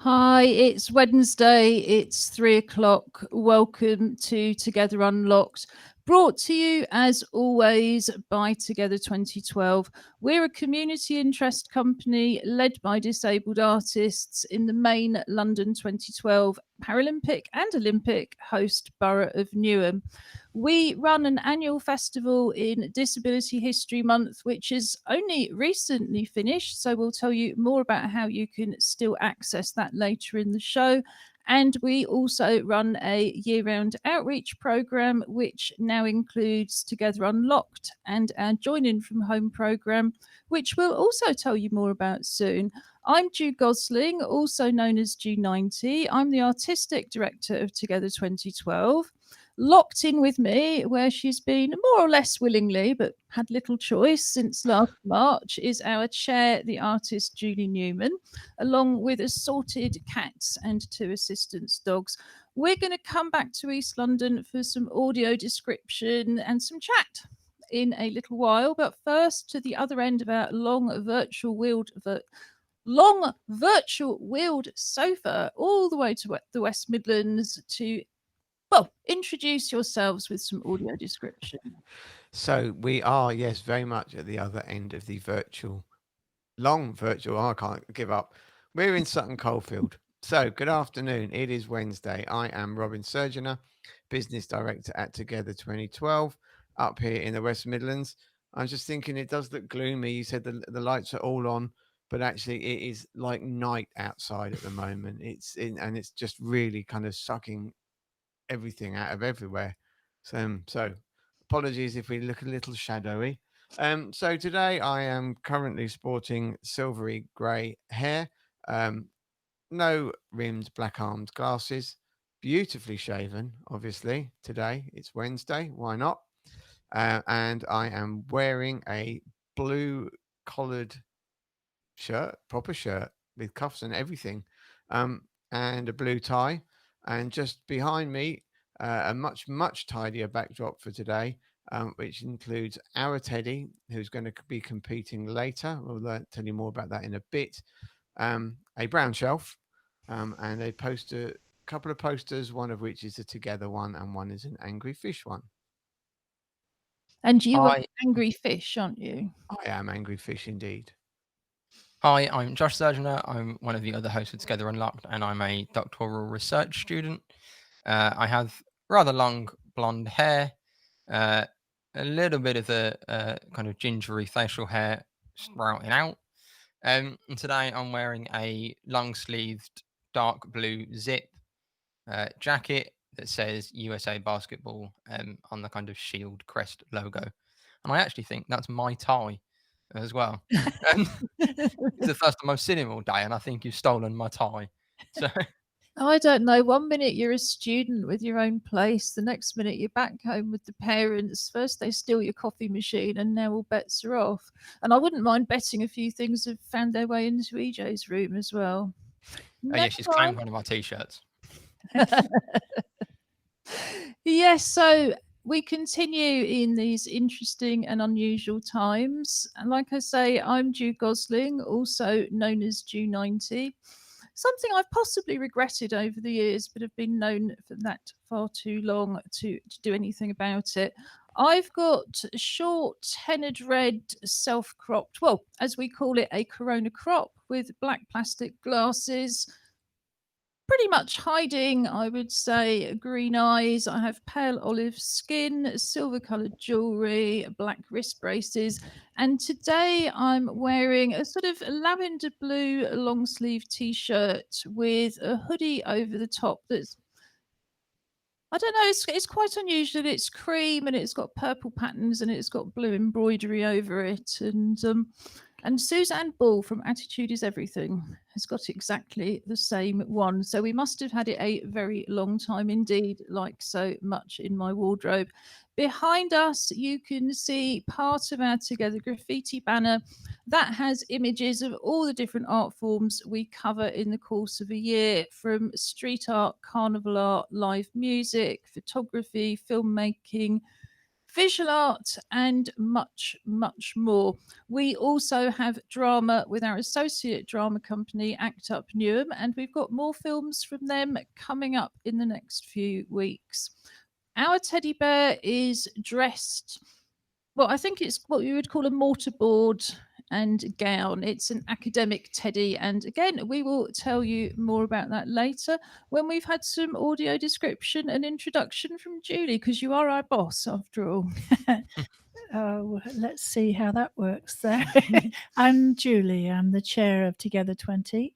Hi, it's Wednesday, it's 3 o'clock. Welcome to Together Unlocked, brought to you as always by Together 2012. We're a community interest company led by disabled artists in the main London 2012 Paralympic and Olympic host borough of Newham. We run an annual festival in Disability History Month, which is only recently finished. So we'll tell you more about how you can still access that later in the show. And we also run a year round outreach programme, which now includes Together Unlocked and our Join In From Home programme, which we'll also tell you more about soon. I'm Ju Gosling, also known as Ju90. I'm the Artistic Director of Together 2012. Locked in with me, where she's been more or less willingly, but had little choice since last March, is our chair, the artist Julie Newman, along with assorted cats and 2 assistance dogs. We're going to come back to East London for some audio description and some chat in a little while, but first to the other end of our long virtual wheeled sofa all the way to the West Midlands to introduce yourselves with some audio description. So we are, yes, very much at the other end of the long virtual. I can't give up. We're in Sutton Coldfield. So good afternoon. It is Wednesday. I am Robin Surgener, Business Director at Together 2012, up here in the West Midlands. I'm just thinking it does look gloomy. You said the lights are all on, but actually it is like night outside at the moment. And it's just really kind of sucking everything out of everywhere. So apologies if we look a little shadowy. So today I am currently sporting silvery grey hair, um, no rimmed black armed glasses, beautifully shaven, obviously. Today it's Wednesday, why not? And I am wearing a blue collared shirt, proper shirt with cuffs and everything, and a blue tie. And just behind me, a much tidier backdrop for today, which includes our Teddy, who's going to be competing later. We'll tell you more about that in a bit. A brown shelf, and a poster, couple of posters, one of which is a together one, and one is an angry fish one. And you are Hi, angry fish, aren't you? I am angry fish indeed. hi, I'm Josh Surgener. I'm one of the other hosts of Together Unlocked, and I'm a doctoral research student. I have rather long blonde hair, uh, a little bit of a kind of gingery facial hair sprouting out. And today I'm wearing a long sleeved dark blue zip jacket that says USA Basketball on the kind of shield crest logo. And I actually think that's my tie as well. Um, it's the first time I've seen him all day, and I think you've stolen my tie. So I don't know. One minute you're a student with your own place, the next minute you're back home with the parents. First they steal your coffee machine, and now all bets are off. And I wouldn't mind betting a few things have found their way into EJ's room as well. yeah, Never she's mind. claimed one of my t-shirts. Yes, so we continue in these interesting and unusual times. And like I say, I'm Ju Gosling, also known as Ju90. Something I've possibly regretted over the years, but have been known for that far too long to do anything about it. I've got a short, tenured red, self cropped, well, as we call it, a corona crop with black plastic glasses, pretty much hiding, I would say, green eyes. I have pale olive skin, silver coloured jewellery, black wrist braces. And today I'm wearing a sort of lavender blue long sleeve t shirt with a hoodie over the top that's, I don't know, it's quite unusual. It's cream and it's got purple patterns and it's got blue embroidery over it. And Suzanne Ball from Attitude is Everything has got exactly the same one. So we must have had it a very long time indeed, like so much in my wardrobe. Behind us, you can see part of our Together graffiti banner that has images of all the different art forms we cover in the course of a year, from street art, carnival art, live music, photography, filmmaking, visual art, and much, much more. We also have drama with our associate drama company, Act Up Newham, and we've got more films from them coming up in the next few weeks. Our teddy bear is dressed, well, I think it's what you would call a mortarboard and gown. It's an academic teddy. And again, we will tell you more about that later when we've had some audio description and introduction from Julie, because you are our boss after all. Oh, let's see how that works there. I'm Julie. I'm the chair of Together 20.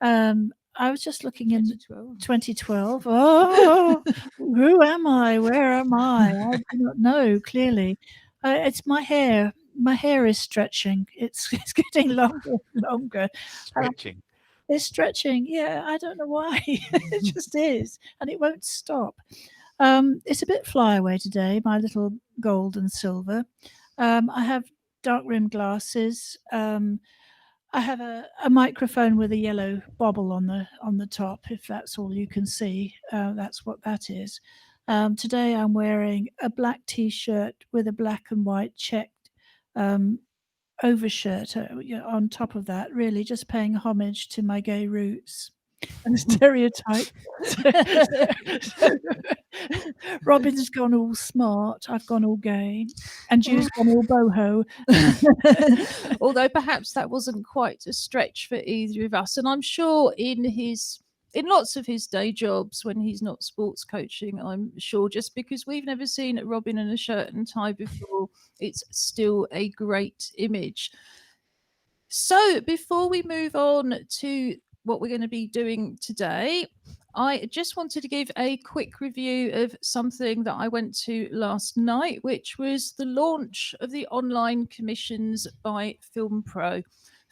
I was just looking in 2012. Oh, who am I? Where am I? I do not know clearly. It's my hair. My hair is stretching. It's getting longer and longer. Stretching. It's stretching. Yeah, I don't know why. It just is, and it won't stop. It's a bit flyaway today, my little gold and silver. I have dark rimmed glasses. I have a microphone with a yellow bobble on the top, if that's all you can see. That's what that is. Today I'm wearing a black t-shirt with a black and white checked overshirt on top of that, really just paying homage to my gay roots and stereotype. Robin's gone all smart, I've gone all gay, and Ju's gone all boho. Although perhaps that wasn't quite a stretch for either of us. And I'm sure in lots of his day jobs when he's not sports coaching, I'm sure, just because we've never seen Robin in a shirt and tie before, it's still a great image. So before we move on to what we're going to be doing today, I just wanted to give a quick review of something that I went to last night, which was the launch of the online commissions by FilmPro.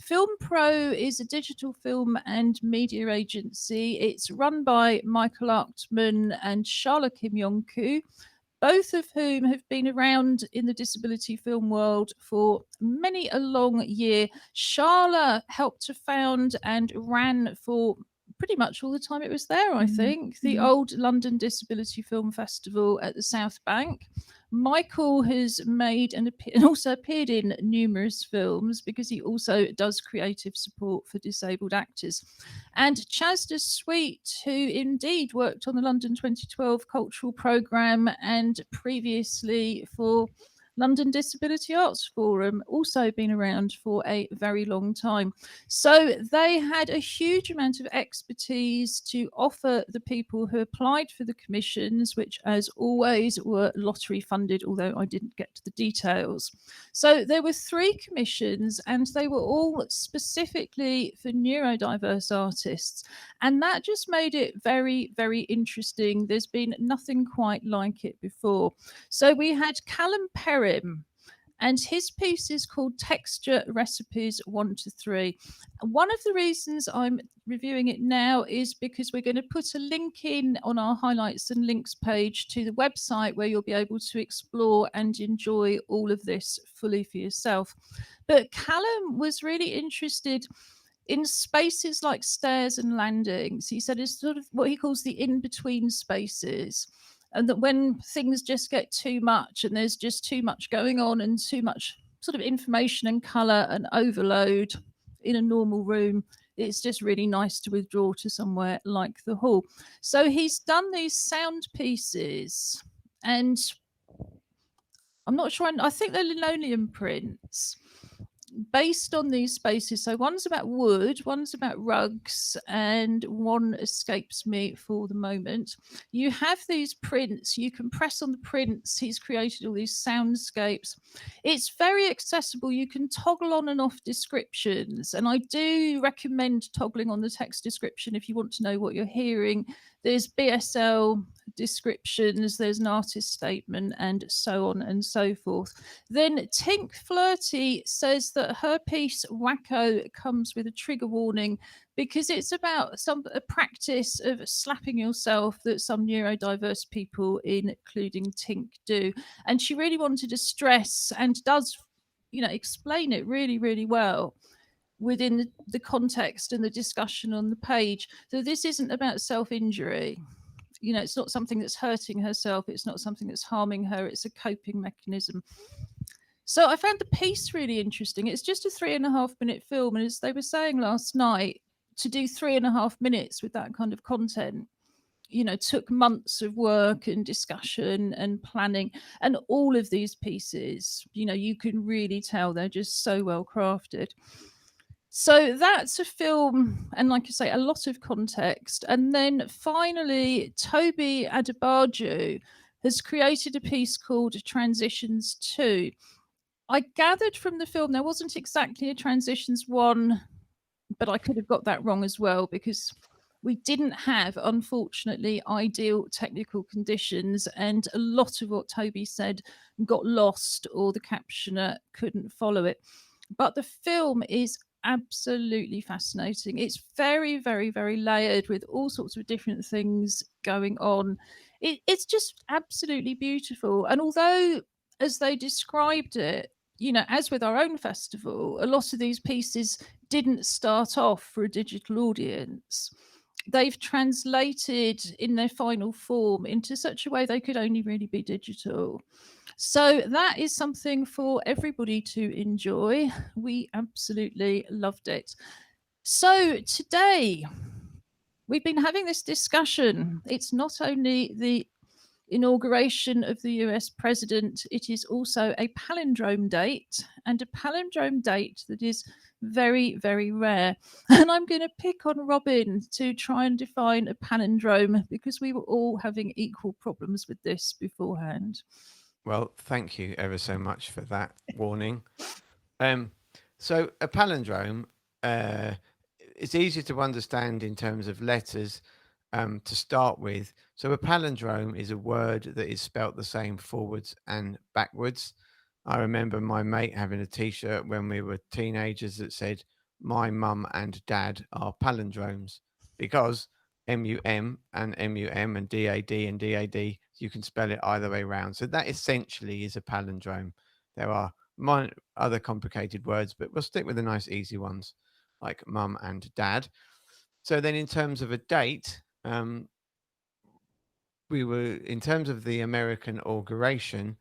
FilmPro is a digital film and media agency. It's run by Michael Artman and Charla Kim Yong-koo, both of whom have been around in the disability film world for many a long year. Charla helped to found and ran for pretty much all the time it was there, I think, the old London Disability Film Festival at the South Bank. Michael has made and also appeared in numerous films because he also does creative support for disabled actors. And Chasda Sweet, who indeed worked on the London 2012 cultural programme and previously for London Disability Arts Forum, also been around for a very long time. So they had a huge amount of expertise to offer the people who applied for the commissions, which as always were lottery funded, although I didn't get to the details. So there were 3 commissions and they were all specifically for neurodiverse artists. And that just made it very, very interesting. There's been nothing quite like it before. So we had Callum Perrin, and his piece is called Texture Recipes 1 to 3. One of the reasons I'm reviewing it now is because we're going to put a link in on our highlights and links page to the website where you'll be able to explore and enjoy all of this fully for yourself. But Callum was really interested in spaces like stairs and landings. He said it's sort of what he calls the in-between spaces. And that when things just get too much and there's just too much going on and too much sort of information and colour and overload in a normal room, it's just really nice to withdraw to somewhere like the hall. So he's done these sound pieces, and I'm not sure, I think they're linoleum prints based on these spaces. So one's about wood, one's about rugs, and one escapes me for the moment. You have these prints, you can press on the prints. He's created all these soundscapes. It's very accessible. You can toggle on and off descriptions, and I do recommend toggling on the text description if you want to know what you're hearing. There's BSL descriptions, there's an artist statement, and so on and so forth. Then Tink Flirty says that her piece Wacko comes with a trigger warning because it's about a practice of slapping yourself that some neurodiverse people, including Tink, do. And she really wanted to stress, and does, explain it really, really well within the context and the discussion on the page. So this isn't about self-injury. it's not something that's hurting herself. It's not something that's harming her. It's a coping mechanism. So I found the piece really interesting. It's just a 3.5-minute film. And as they were saying last night, to do 3.5 minutes with that kind of content, took months of work and discussion and planning. And all of these pieces, you can really tell they're just so well crafted. So that's a film, and like I say, a lot of context. And then finally, Toby Adebayo has created a piece called Transitions 2. I gathered from the film there wasn't exactly a Transitions 1, but I could have got that wrong as well, because we didn't have, unfortunately, ideal technical conditions, and a lot of what Toby said got lost or the captioner couldn't follow it. But the film is absolutely fascinating. It's very, very, very layered with all sorts of different things going on. It's just absolutely beautiful. And although, as they described it, as with our own festival, a lot of these pieces didn't start off for a digital audience. They've translated in their final form into such a way they could only really be digital. So that is something for everybody to enjoy. We absolutely loved it. So today, we've been having this discussion. It's not only the inauguration of the US president, it is also a palindrome date, and a palindrome date that is very, very rare. And I'm going to pick on Robin to try and define a palindrome, because we were all having equal problems with this beforehand. Well, thank you ever so much for that warning. So a palindrome, it's easier to understand in terms of letters to start with. So a palindrome is a word that is spelt the same forwards and backwards. I remember my mate having a T-shirt when we were teenagers that said, "My mum and dad are palindromes," because MUM and MUM and DAD and DAD, you can spell it either way around. So that essentially is a palindrome. There are other complicated words, but we'll stick with the nice easy ones like mum and dad. So then in terms of a date, we were, in terms of the American inauguration,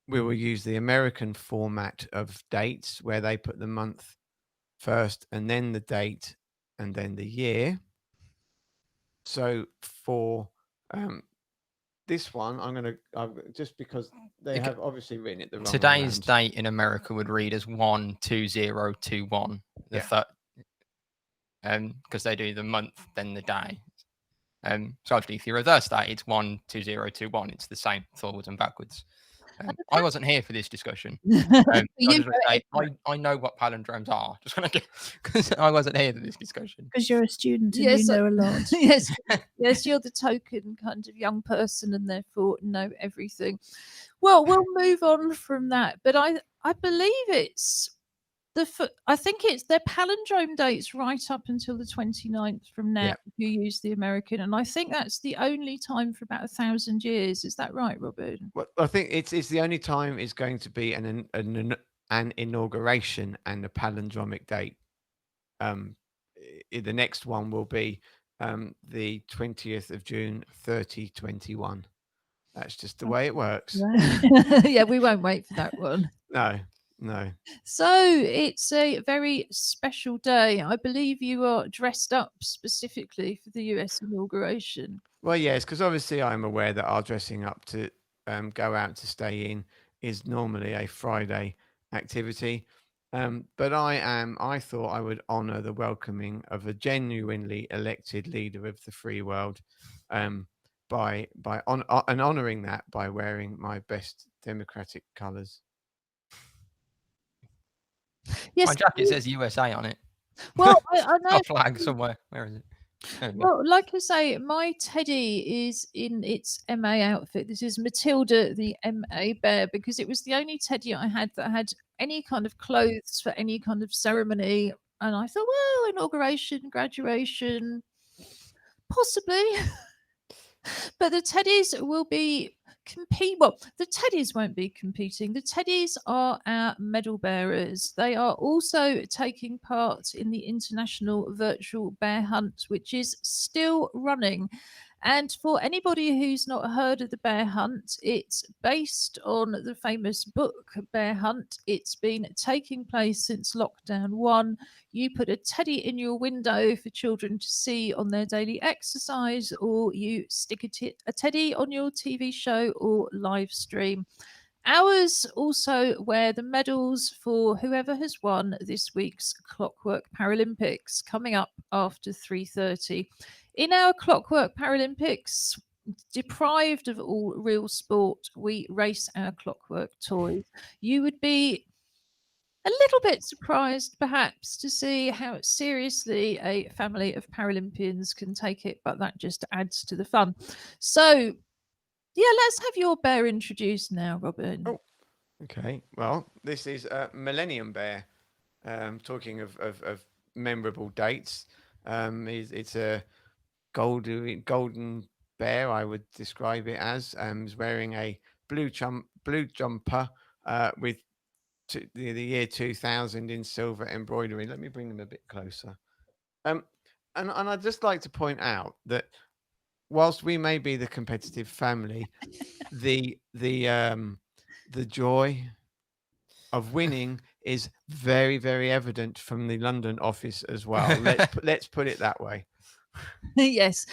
we will use the American format of dates, where they put the month first and then the date and then the year. So for this one, I'm going to, just because they have obviously written it the wrong way Today's round. date in America would read as 1-2021. Because they do the month, then the day. So actually, if you reverse that, it's 1-2021. It's the same forwards and backwards. I wasn't here for this discussion. I know what palindromes are. Just want to get, because I wasn't here for this discussion. Because you're a student and Yes, you know a lot. yes, you're the token kind of young person and therefore know everything. Well, we'll move on from that. But I believe it's I think it's their palindrome dates right up until the 29th from now. Yeah. You use the American, and I think that's the only time for about 1,000 years. Is that right, Robin? Well, I think it's the only time is going to be an inauguration and a palindromic date. The next one will be the 20th of June, 3021. That's just the way it works. Yeah, we won't wait for that one. No. So it's a very special day. I believe you are dressed up specifically for the US inauguration. Well, yes, because obviously I'm aware that our dressing up to go out to stay in is normally a Friday activity. But I thought I would honour the welcoming of a genuinely elected leader of the free world by honouring that by wearing my best democratic colours. Yes, My jacket says USA on it. well, I know. A flag somewhere. Where is it? Well, like I say, my teddy is in its MA outfit. This is Matilda, the MA bear, because it was the only teddy I had that had any kind of clothes for any kind of ceremony. And I thought, well, inauguration, graduation, possibly. But the teddies will be well, the teddies won't be competing. The teddies are our medal bearers. They are also taking part in the International Virtual Bear Hunt, which is still running. And for anybody who's not heard of the bear hunt, it's based on the famous book Bear Hunt. It's been taking place since lockdown 1. You put a teddy in your window for children to see on their daily exercise, or you stick a teddy on your TV show or live stream. Ours also wear the medals for whoever has won this week's Clockwork Paralimpics, coming up after 3:30. In our Clockwork Paralimpics, deprived of all real sport, we race our clockwork toys. You would be a little bit surprised, perhaps, to see how seriously a family of Paralympians can take it, but that just adds to the fun. So, yeah, let's have your bear introduced now, Robin. Oh, okay. Well, this is Millennium Bear. Talking of memorable dates, it's a golden bear, I would describe it as. Is wearing a blue jumper with the year 2000 in silver embroidery. Let me bring them a bit closer. And I'd just like to point out that whilst we may be the competitive family, the joy of winning is very, very evident from the London office as well. Let's put it that way. Yes,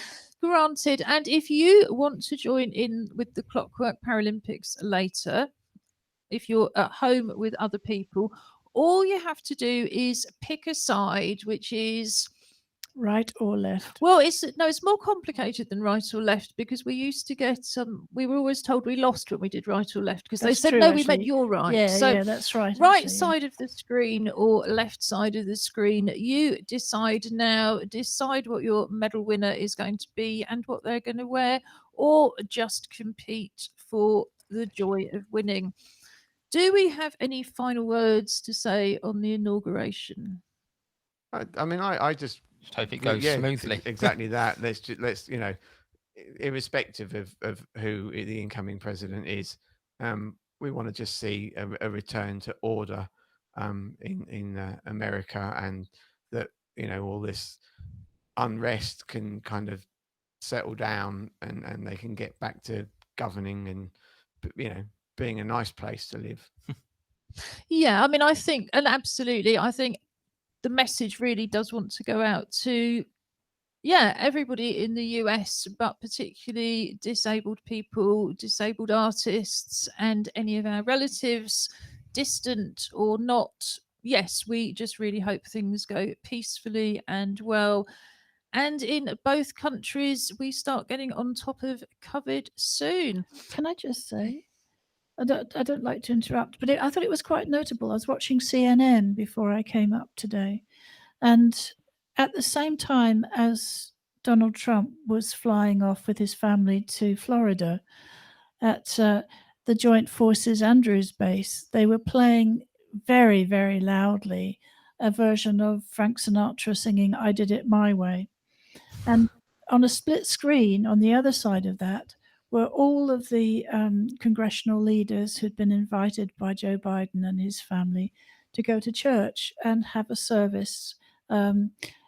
granted. And if you want to join in with the Clockwork Paralympics later, if you're at home with other people, all you have to do is pick a side, which is Right or left? well, it's more complicated than right or left, because we used to get we were always told we lost when we did right or left, because they That's said true, no, we meant actually. you're right. Yeah, So yeah, that's right. right actually, yeah. side of the screen or left side of the screen, you decide now. Decide what your medal winner is going to be and what they're going to wear, or just compete for the joy of winning. Do we have any final words to say on the inauguration? I mean, I just hope it goes smoothly. Exactly that. Let's irrespective of who the incoming president is, we want to just see a return to order in America, and that all this unrest can kind of settle down, and they can get back to governing and being a nice place to live. Yeah, I mean, I think, and absolutely, I think the message really does want to go out to everybody in the US, but particularly disabled people, disabled artists, and any of our relatives, distant or not. Yes, we just really hope things go peacefully and well. And in both countries, we start getting on top of COVID soon. Can I just say, I don't like to interrupt, but I thought it was quite notable. I was watching CNN before I came up today, and at the same time as Donald Trump was flying off with his family to Florida at the Joint Forces Andrews base, they were playing very, very loudly a version of Frank Sinatra singing "I Did It My Way." And on a split screen on the other side of that were all of the congressional leaders who'd been invited by Joe Biden and his family to go to church and have a service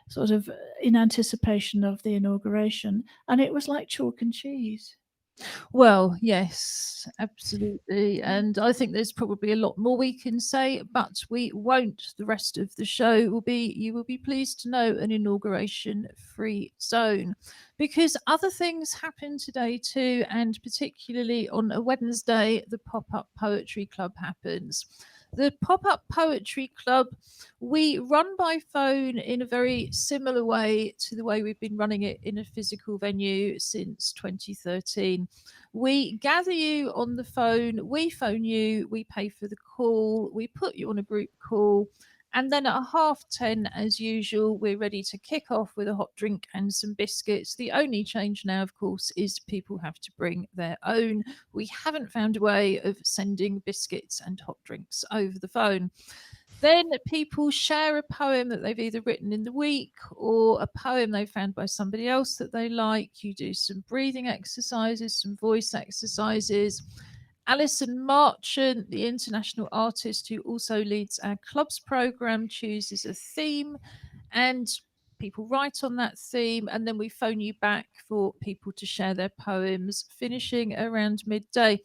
sort of in anticipation of the inauguration. And it was like chalk and cheese. Well, yes, absolutely. And I think there's probably a lot more we can say, but we won't. The rest of the show will be, you will be pleased to know, an inauguration free zone, because other things happen today too. And particularly on a Wednesday, the Pop-Up Poetry Club happens. The Pop-Up Poetry Club, we run by phone in a very similar way to the way we've been running it in a physical venue since 2013. We gather you on the phone, we phone you, we pay for the call, we put you on a group call, and then at 10:30, as usual, we're ready to kick off with a hot drink and some biscuits. The only change now, of course, is people have to bring their own. We haven't found a way of sending biscuits and hot drinks over the phone. Then people share a poem that they've either written in the week or a poem they found by somebody else that they like. You do some breathing exercises, some voice exercises. Alison Marchant, the international artist who also leads our clubs program, chooses a theme, and people write on that theme, and then we phone you back for people to share their poems, finishing around midday.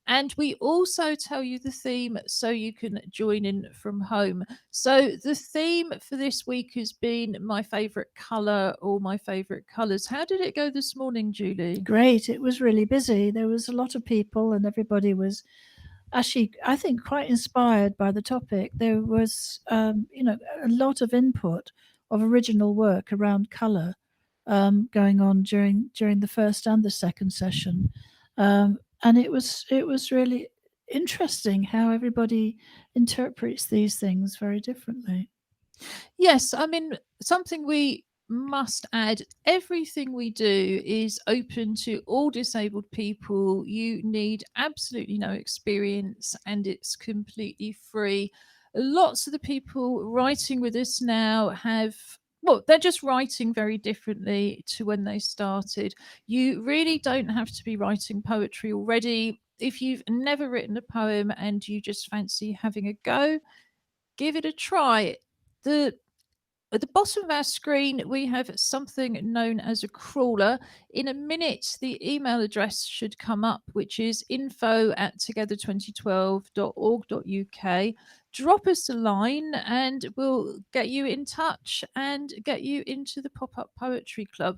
And we also tell you the theme so you can join in from home. So the theme for this week has been my favourite colour or my favourite colours. How did it go this morning, Julie? Great. It was really busy. There was a lot of people, and everybody was actually, I think, quite inspired by the topic. There was, a lot of input of original work around colour going on during the first and the second session, and it was really interesting how everybody interprets these things very differently. Yes, I mean, something we must add, everything we do is open to all disabled people. You need absolutely no experience and it's completely free. Lots of the people writing with us now have, well, they're just writing very differently to when they started. You really don't have to be writing poetry already. If you've never written a poem and you just fancy having a go, give it a try. At the bottom of our screen, we have something known as a crawler. In a minute, the email address should come up, which is info@together2012.org.uk. Drop us a line and we'll get you in touch and get you into the Pop-Up Poetry Club.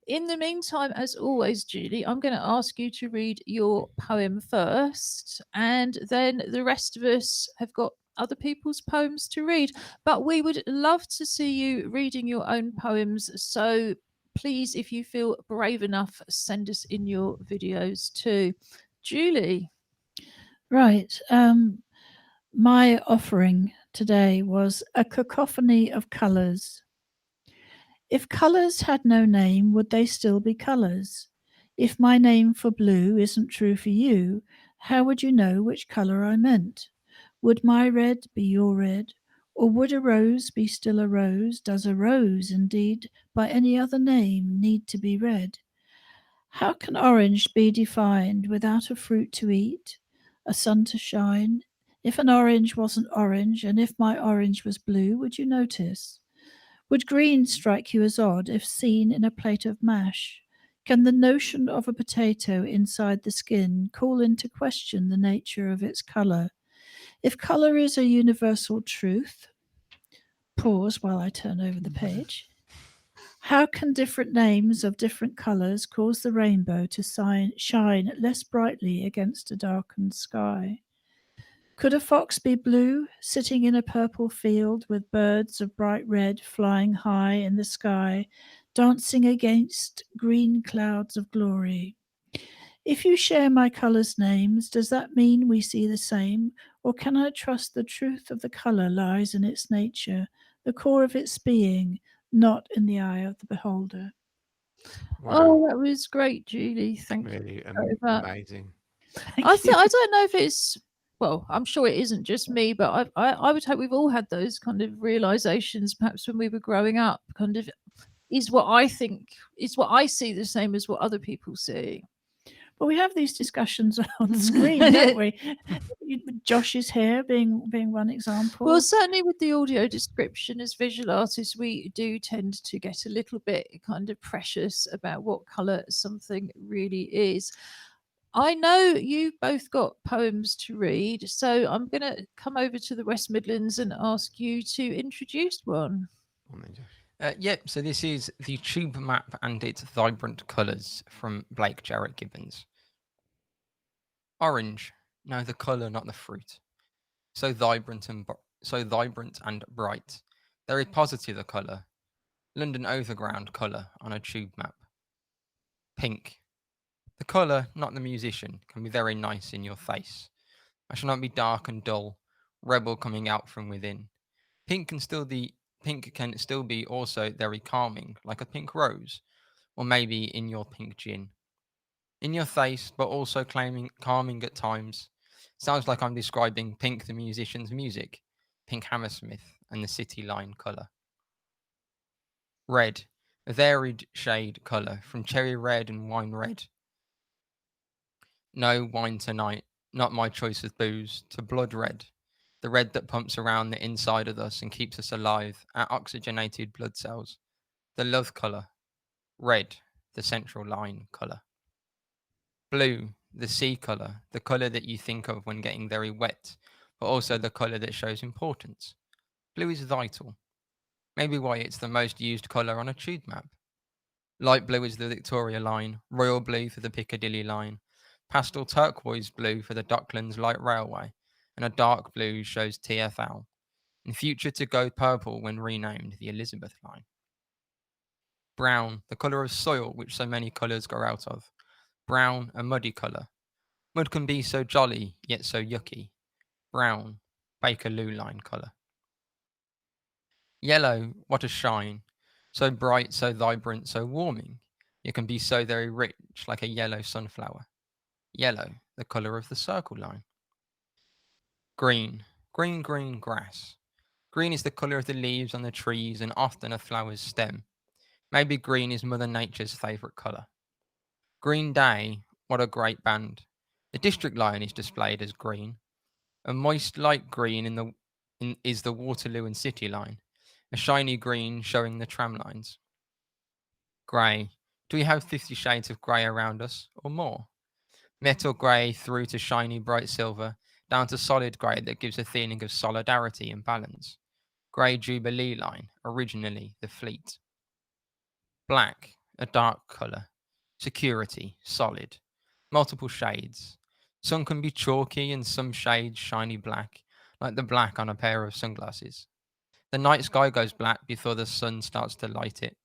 In the meantime, as always, Julie, I'm going to ask you to read your poem first, and then the rest of us have got other people's poems to read. But we would love to see you reading your own poems. So please, if you feel brave enough, send us in your videos too. Julie. Right. My offering today was a cacophony of colours. If colours had no name, would they still be colours? If my name for blue isn't true for you, how would you know which colour I meant? Would my red be your red? Or would a rose be still a rose? Does a rose, indeed, by any other name, need to be red? How can orange be defined without a fruit to eat, a sun to shine? If an orange wasn't orange, and if my orange was blue, would you notice? Would green strike you as odd if seen in a plate of mash? Can the notion of a potato inside the skin call into question the nature of its colour? If colour is a universal truth, pause while I turn over the page. How can different names of different colours cause the rainbow to shine less brightly against a darkened sky? Could a fox be blue, sitting in a purple field with birds of bright red flying high in the sky, dancing against green clouds of glory? If you share my colours' names, does that mean we see the same? Or can I trust the truth of the colour lies in its nature, the core of its being, not in the eye of the beholder? Wow. Oh, that was great, Julie. Thank you Really very much. amazing. I don't know if it's, well, I'm sure it isn't just me, but I would hope we've all had those kind of realizations, perhaps when we were growing up. Kind of, is what I see the same as what other people see? But we have these discussions on screen, don't we? Josh's hair being one example. Well, certainly with the audio description, as visual artists, we do tend to get a little bit kind of precious about what colour something really is. I know you both got poems to read, so I'm going to come over to the West Midlands and ask you to introduce one. Yep, so this is the tube map and its vibrant colours from Blake Jarrett Gibbons. Orange, no, the colour, not the fruit. So vibrant and bright. Very positive a colour. London Overground colour on a tube map. Pink, the colour, not the musician, can be very nice in your face. I shall not be dark and dull, rebel coming out from within. Pink can still be also very calming, like a pink rose, or maybe in your pink gin. In your face, but also calming at times. Sounds like I'm describing Pink the musician's music, Pink Hammersmith and the City Line colour. Red, a varied shade colour from cherry red and wine red. No wine tonight, not my choice of booze, to blood red, the red that pumps around the inside of us and keeps us alive, our oxygenated blood cells. the love colour. Red, the central line colour. Blue, the sea colour, the colour that you think of when getting very wet, but also the colour that shows importance. Blue is vital. Maybe why it's the most used colour on a tube map. Light blue is the Victoria line, royal blue for the Piccadilly line, pastel turquoise blue for the Docklands Light Railway, and a dark blue shows TfL. In future to go purple when renamed the Elizabeth line. Brown, the colour of soil which so many colours grow out of. Brown, a muddy colour. Mud can be so jolly, yet so yucky. Brown, Bakerloo line colour. Yellow, what a shine. So bright, so vibrant, so warming. It can be so very rich, like a yellow sunflower. Yellow, the colour of the circle line. Green, green, green grass. Green is the colour of the leaves on the trees and often a flower's stem. Maybe green is Mother Nature's favourite colour. Green Day, what a great band. The district line is displayed as green. A moist light green is the Waterloo and City line. A shiny green showing the tram lines. Grey. Do we have 50 shades of grey around us, or more? Metal grey through to shiny bright silver, down to solid grey that gives a feeling of solidarity and balance. Grey Jubilee line, originally the Fleet. Black, a dark colour. Security, solid. Multiple shades. Some can be chalky and some shades shiny black, like the black on a pair of sunglasses. The night sky goes black before the sun starts to light it.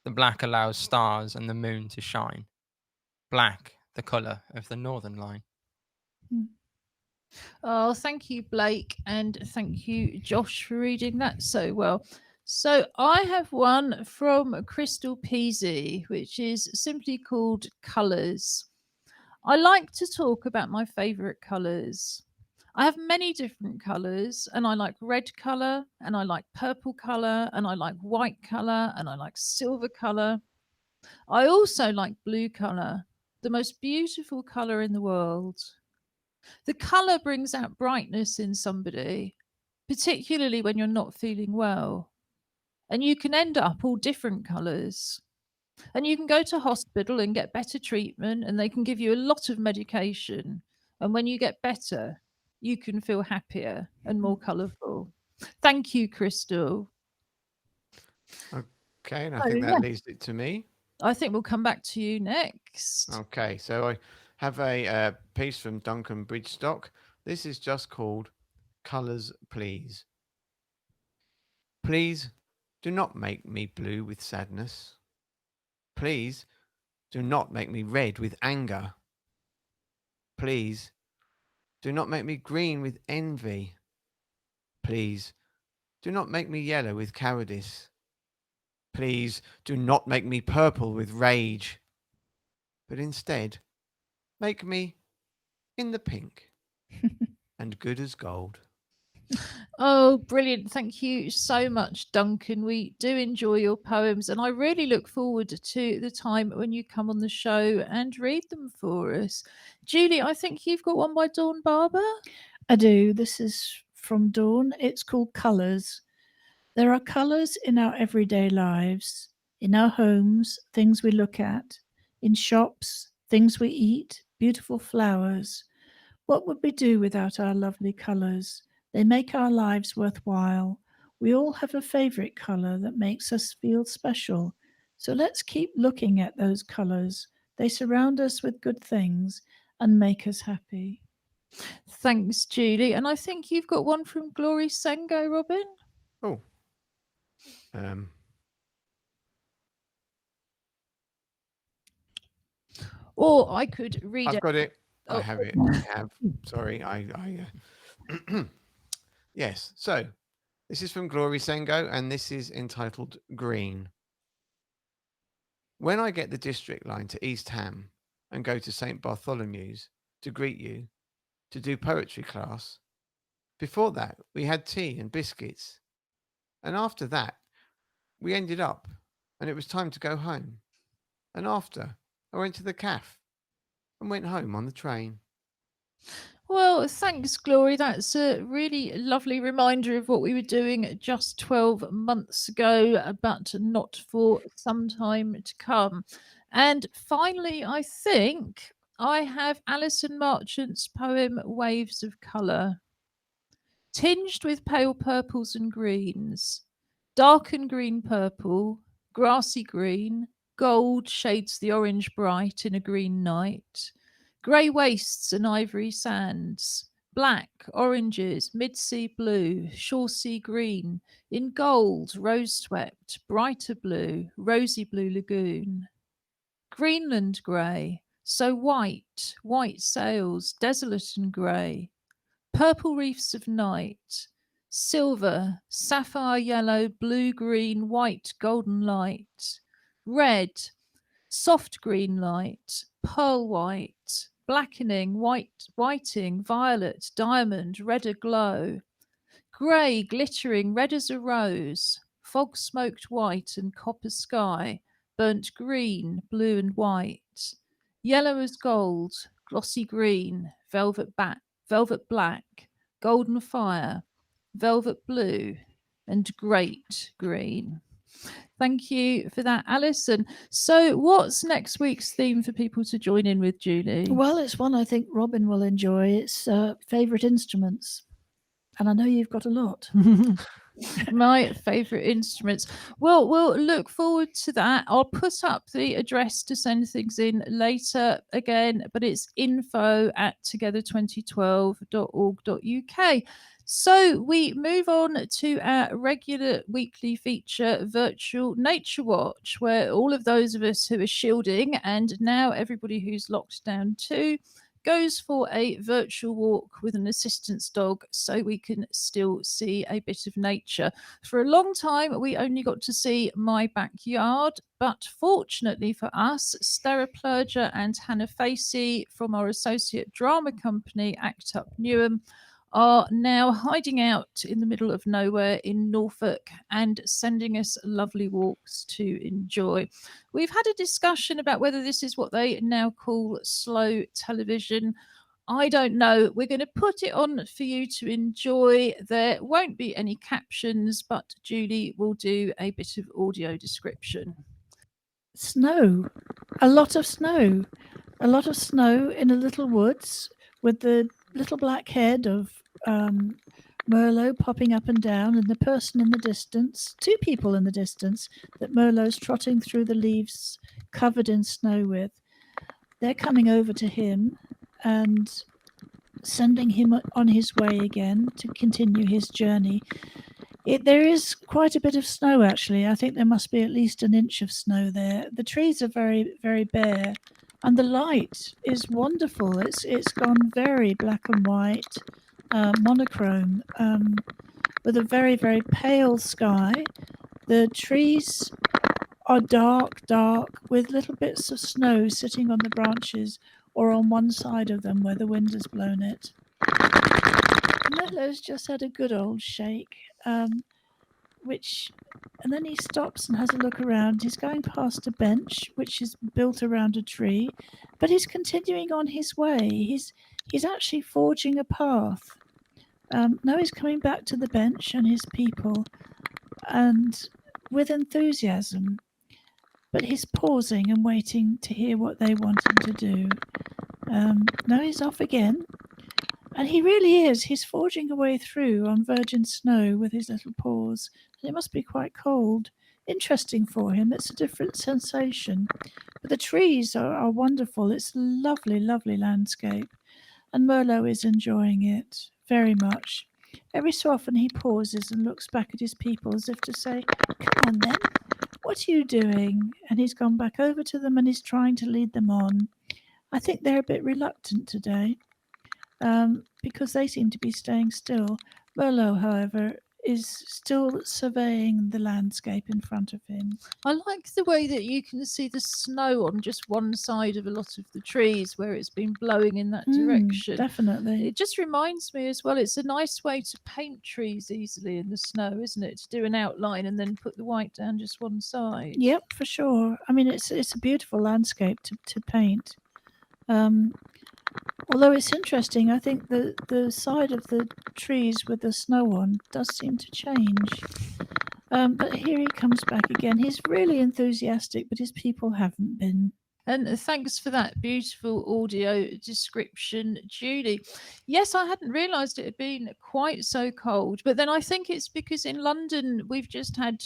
The black allows stars and the moon to shine. Black, the colour of the Northern Line. Oh, thank you, Blake, and thank you, Josh, for reading that so well. So I have one from Crystal Peasy, which is simply called Colours. I like to talk about my favourite colours. I have many different colours, and I like red colour, and I like purple colour, and I like white colour, and I like silver colour. I also like blue colour, the most beautiful colour in the world. The colour brings out brightness in somebody, particularly when you're not feeling well. And you can end up all different colours. And you can go to hospital and get better treatment, and they can give you a lot of medication. And when you get better, you can feel happier and more colourful. Thank you, Crystal. Okay, and I Oh, think yeah. that leaves it to me. I think we'll come back to you next. Okay, so I have a piece from Duncan Bridgestock. This is just called Colours, Please. Please do not make me blue with sadness. Please do not make me red with anger. Please do not make me green with envy. Please do not make me yellow with cowardice. Please do not make me purple with rage. But instead, make me in the pink and good as gold. Oh, brilliant. Thank you so much, Duncan. We do enjoy your poems, and I really look forward to the time when you come on the show and read them for us. Julie, I think you've got one by Dawn Barber. I do. This is from Dawn. It's called Colours. There are colours in our everyday lives, in our homes, things we look at, in shops, things we eat, beautiful flowers. What would we do without our lovely colours? They make our lives worthwhile. We all have a favourite colour that makes us feel special. So let's keep looking at those colours. They surround us with good things and make us happy. Thanks, Julie. And I think you've got one from Glory Sengo, Robin. Oh. Or I could read I've it. got it. Oh. I have it. I have. Sorry. Yes. So this is from Glory Sengo, and this is entitled Green. When I get the district line to East Ham and go to St. Bartholomew's to greet you, to do poetry class, before that we had tea and biscuits. And after that, we ended up and it was time to go home. And after, I went to the cafe and went home on the train. Well, thanks, Glory. That's a really lovely reminder of what we were doing just 12 months ago, but not for some time to come. And finally, I think I have Alison Marchant's poem Waves of Colour. Tinged with pale purples and greens, dark and green purple, grassy green, gold shades the orange bright in a green night, grey wastes and ivory sands, black, oranges, mid-sea blue, shore sea green, in gold, rose-swept, brighter blue, rosy blue lagoon. Greenland grey, so white, white sails, desolate and grey, purple reefs of night, silver, sapphire yellow, blue green, white, golden light, red, soft green light, pearl white, blackening, whiting, violet, diamond, red aglow, grey, glittering, red as a rose, fog smoked white and copper sky, burnt green, blue and white, yellow as gold, glossy green, velvet black, golden fire, velvet blue, and great green. Thank you for that, Alison. So, what's next week's theme for people to join in with, Julie? Well, it's one I think Robin will enjoy. It's favourite instruments. And I know you've got a lot. My favourite instruments. Well, we'll look forward to that. I'll put up the address to send things in later again, but it's info@together2012.org.uk. So we move on to our regular weekly feature, Virtual Nature Watch, where all of those of us who are shielding and now everybody who's locked down too goes for a virtual walk with an assistance dog so we can still see a bit of nature. For a long time, we only got to see my backyard, but fortunately for us, Stara Plurger and Hannah Facey from our associate drama company, Act Up Newham, are now hiding out in the middle of nowhere in Norfolk and sending us lovely walks to enjoy. We've had a discussion about whether this is what they now call slow television. I don't know. We're going to put it on for you to enjoy. There won't be any captions, but Julie will do a bit of audio description. Snow. A lot of snow. A lot of snow in a little woods with the little black head of Merlot popping up and down, and the person in the distance, two people in the distance that Merlot's trotting through the leaves covered in snow with. They're coming over to him and sending him on his way again to continue his journey. There is quite a bit of snow, actually. I think there must be at least an inch of snow there. The trees are very, very bare, and the light is wonderful. It's gone very black and white, monochrome, with a very, very pale sky. The trees are dark, with little bits of snow sitting on the branches or on one side of them where the wind has blown it. Merlot's just had a good old shake, and then he stops and has a look around. He's going past a bench which is built around a tree, but he's continuing on his way. He's actually forging a path. Now he's coming back to the bench and his people, and with enthusiasm, but he's pausing and waiting to hear what they want him to do. Now he's off again, and he really is. He's forging a way through on virgin snow with his little paws, and it must be quite cold. Interesting for him. It's a different sensation. But the trees are wonderful. It's a lovely, lovely landscape, and Merlot is enjoying it very much. Every so often he pauses and looks back at his people as if to say, "Come on then, what are you doing?" And he's gone back over to them and he's trying to lead them on. I think they're a bit reluctant today, because they seem to be staying still. Merlot, however, is still surveying the landscape in front of him. I like the way that you can see the snow on just one side of a lot of the trees where it's been blowing in that direction. Definitely. It just reminds me as well, it's a nice way to paint trees easily in the snow, isn't it? To do an outline and then put the white down just one side. Yep, for sure. I mean, it's a beautiful landscape to paint. Although it's interesting, I think the side of the trees with the snow on does seem to change. But here he comes back again. He's really enthusiastic, but his people haven't been. And thanks for that beautiful audio description, Julie. Yes, I hadn't realised it had been quite so cold, but then I think it's because in London we've just had,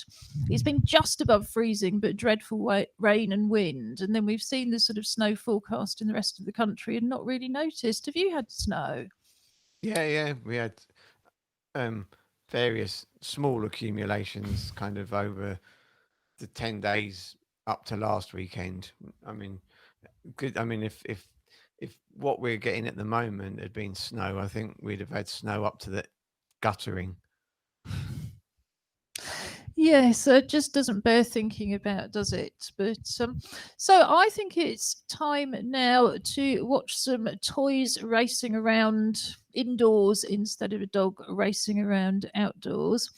it's been just above freezing, but dreadful rain and wind. And then we've seen the sort of snow forecast in the rest of the country and not really noticed. Have you had snow? Yeah, we had various small accumulations kind of over the 10 days up to last weekend. I mean, good. I mean, if what we're getting at the moment had been snow, I think we'd have had snow up to the guttering. Yes, it just doesn't bear thinking about, does it? But so I think it's time now to watch some toys racing around indoors instead of a dog racing around outdoors.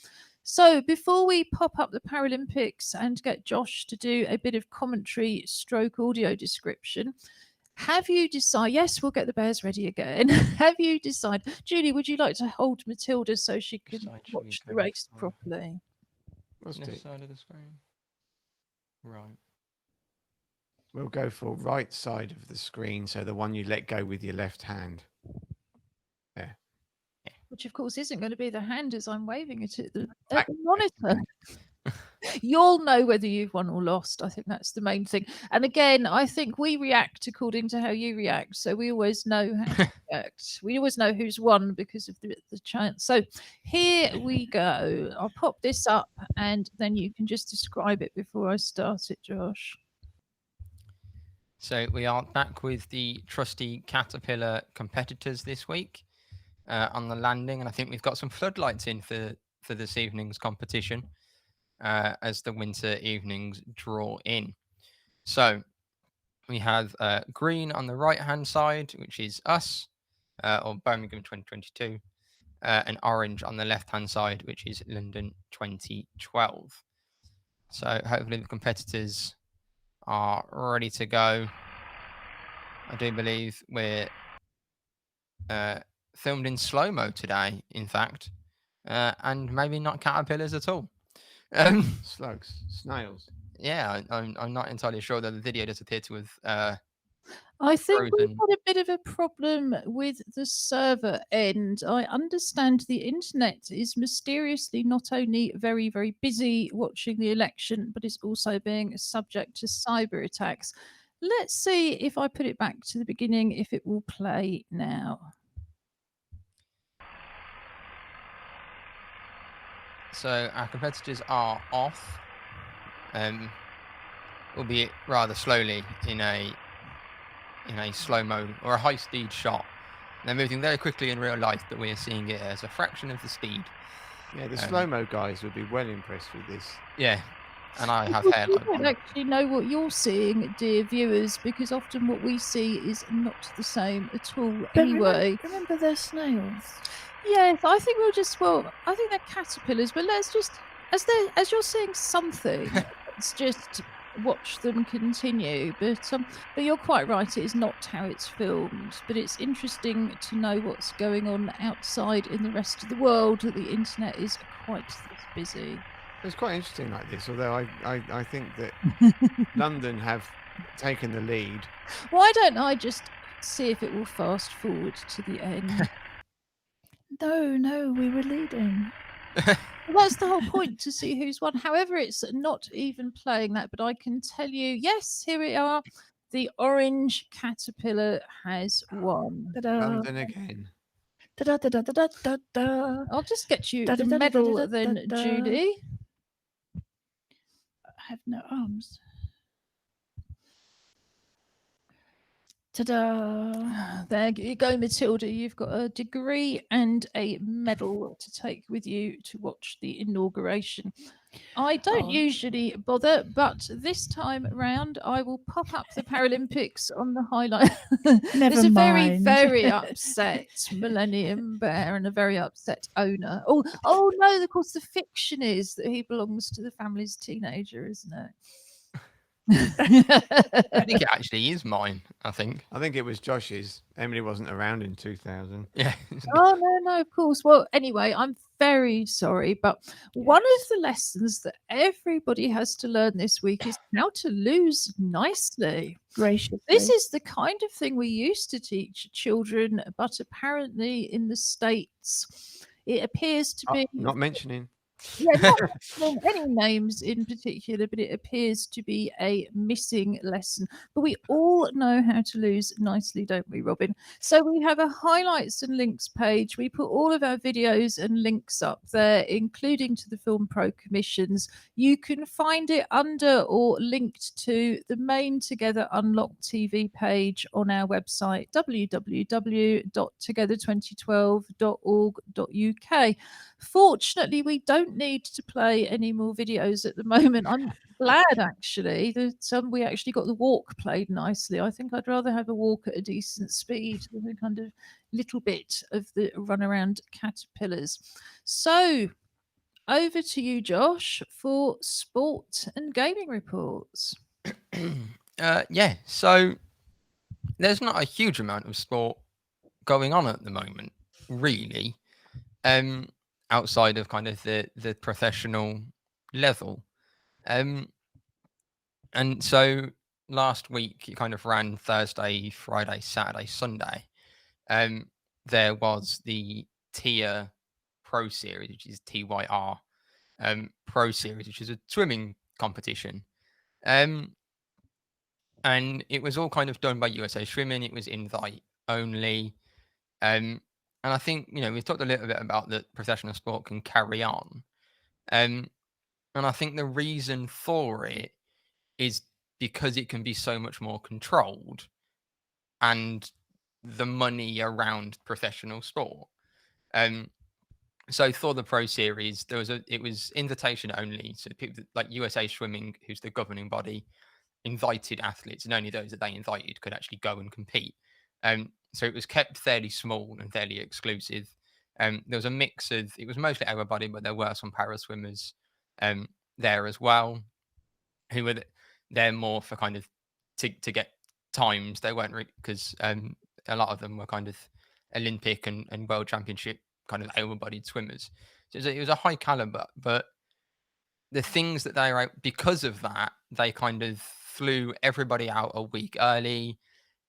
So before we pop up the Paralympics and get Josh to do a bit of commentary stroke audio description, have you decided? Yes, we'll get the bears ready again. Have you decided? Julie, would you like to hold Matilda so she can Side should we watch the go race for? properly? Let's This do. side of the screen. Right. We'll go for right side of the screen, so the one you let go with your left hand. There. Which, of course, isn't going to be the hand as I'm waving it at the Back. monitor. You'll know whether you've won or lost. I think that's the main thing. And again, I think we react according to how you react. So we always know how to react. We always know who's won because of the chance. So here we go. I'll pop this up and then you can just describe it before I start it, Josh. So we are back with the trusty Caterpillar competitors this week on the landing, and I think we've got some floodlights in for this evening's competition as the winter evenings draw in. So we have green on the right-hand side, which is us, or Birmingham 2022, and orange on the left-hand side, which is London 2012. So hopefully the competitors are ready to go. I do believe we're filmed in slow-mo today, in fact, and maybe not caterpillars at all. Slugs, snails. Yeah, I'm not entirely sure that the video does appear to have I think we've frozen. got a bit of a problem with the server end. I understand the internet is mysteriously not only very, very busy watching the election, but is also being subject to cyber attacks. Let's see if I put it back to the beginning, if it will play now. So our competitors are off, albeit rather slowly in a slow-mo or a high-speed shot. They're moving very quickly in real life, but we are seeing it as a fraction of the speed. Yeah, the slow-mo guys would be well impressed with this. Yeah, and I have Because hair you like don't them. actually know what you're seeing, dear viewers, because often what we see is not the same at all But anyway. remember they're snails. Yes, I think I think they're caterpillars, but let's just, as you're seeing something, let's just watch them continue. But you're quite right, it is not how it's filmed. But it's interesting to know what's going on outside in the rest of the world, that the internet is quite this busy. It's quite interesting like this, although I think that London have taken the lead. Why don't I just see if it will fast forward to the end? No, we were leading. Well, that's the whole point, to see who's won. However, it's not even playing that, but I can tell you, yes, here we are. The orange caterpillar has won. Ta-da. London again. Da-da-da-da-da-da-da. I'll just get you the Da-da-da-da-da-da-da. medal then, Julie. I have no arms. Ta-da. There you go, Matilda. You've got a degree and a medal to take with you to watch the inauguration. I don't Oh. usually bother, but this time round I will pop up the Paralympics on the highlight. There's a very, mind. very upset Millennium Bear and a very upset owner. Oh no, of course the fiction is that he belongs to the family's teenager, isn't it? I think it actually is mine. I think. I think it was Josh's. Emily wasn't around in 2000. Yeah. Oh, no, of course. Well, anyway, I'm very sorry, but one of the lessons that everybody has to learn this week is how to lose nicely. Graciously. This is the kind of thing we used to teach children, but apparently in the States, it appears to be Not mentioning. not mentioning any names in particular, but it appears to be a missing lesson. But we all know how to lose nicely, don't we, Robin? So we have a highlights and links page. We put all of our videos and links up there, including to the Film Pro commissions. You can find it under or linked to the main Together Unlocked TV page on our website, www.together2012.org.uk. Fortunately, we don't need to play any more videos at the moment. I'm glad actually that we actually got the walk played nicely. I think I'd rather have a walk at a decent speed than a kind of little bit of the run around caterpillars. So over to you, Josh, for sport and gaming reports. Yeah. So there's not a huge amount of sport going on at the moment, really. Outside of kind of the professional level. And so last week it kind of ran Thursday, Friday, Saturday, Sunday. There was the TIR Pro Series, which is TYR Pro Series, which is a swimming competition. And it was all kind of done by USA Swimming. It was invite only. And I think, we've talked a little bit about that professional sport can carry on. And I think the reason for it is because it can be so much more controlled and the money around professional sport. So for the Pro Series, it was invitation only. So people like USA Swimming, who's the governing body, invited athletes, and only those that they invited could actually go and compete. So it was kept fairly small and fairly exclusive. There was a mix of, it was mostly everybody, but there were some para swimmers there as well, who were there more for kind of to get times. They weren't really, because a lot of them were kind of Olympic and world championship kind of able-bodied swimmers. So it was a high caliber, but the things that they were, because of that, they kind of flew everybody out a week early.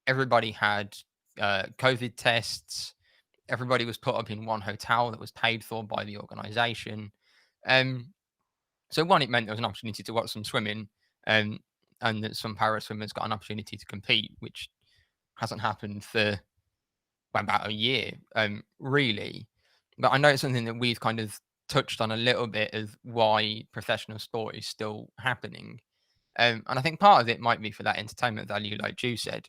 Everybody had COVID tests. Everybody was put up in one hotel that was paid for by the organization. So one, it meant there was an opportunity to watch some swimming, and that some para swimmers got an opportunity to compete, which hasn't happened for about a year, really. But I know it's something that we've kind of touched on a little bit of why professional sport is still happening. And I think part of it might be for that entertainment value, like Ju said,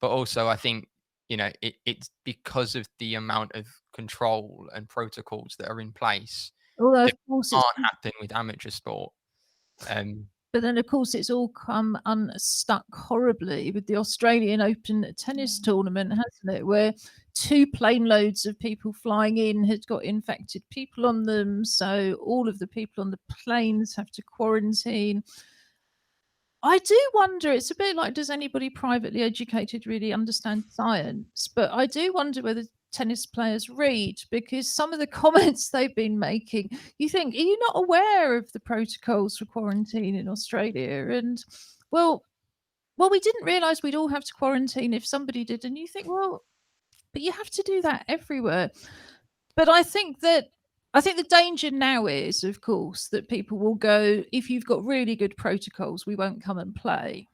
but also I think, it's because of the amount of control and protocols that are in place Although, that of course, can't happen with amateur sport. But then, of course, it's all come unstuck horribly with the Australian Open tennis tournament, hasn't it? Where 2 plane loads of people flying in had got infected people on them. So all of the people on the planes have to quarantine. I do wonder, it's a bit like, does anybody privately educated really understand science? But I do wonder whether tennis players read, because some of the comments they've been making, you think, are you not aware of the protocols for quarantine in Australia? And well, we didn't realize we'd all have to quarantine if somebody did. And you think, well, but you have to do that everywhere. But I think the danger now is, of course, that people will go, if you've got really good protocols, we won't come and play.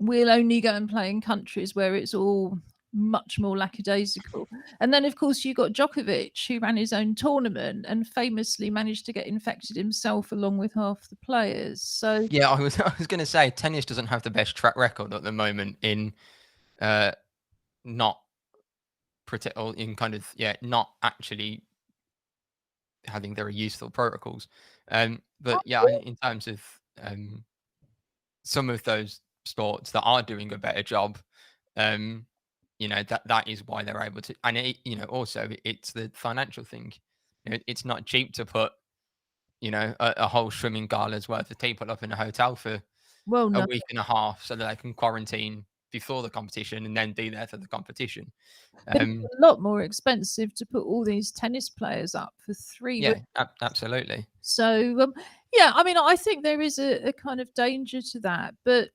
We'll only go and play in countries where it's all much more lackadaisical. And then, of course, you got Djokovic, who ran his own tournament and famously managed to get infected himself along with half the players. So yeah, I was going to say tennis doesn't have the best track record at the moment in not protect, or in kind of not actually having very useful protocols. But yeah, in terms of some of those sports that are doing a better job, that is why they're able to. And also it's the financial thing. It's not cheap to put a whole swimming gala's worth of people up in a hotel for Well, a no, week and a half so that they can quarantine before the competition and then be there for the competition. but it's a lot more expensive to put all these tennis players up for 3 weeks. Yeah, absolutely. So, yeah, I mean, I think there is a kind of danger to that, but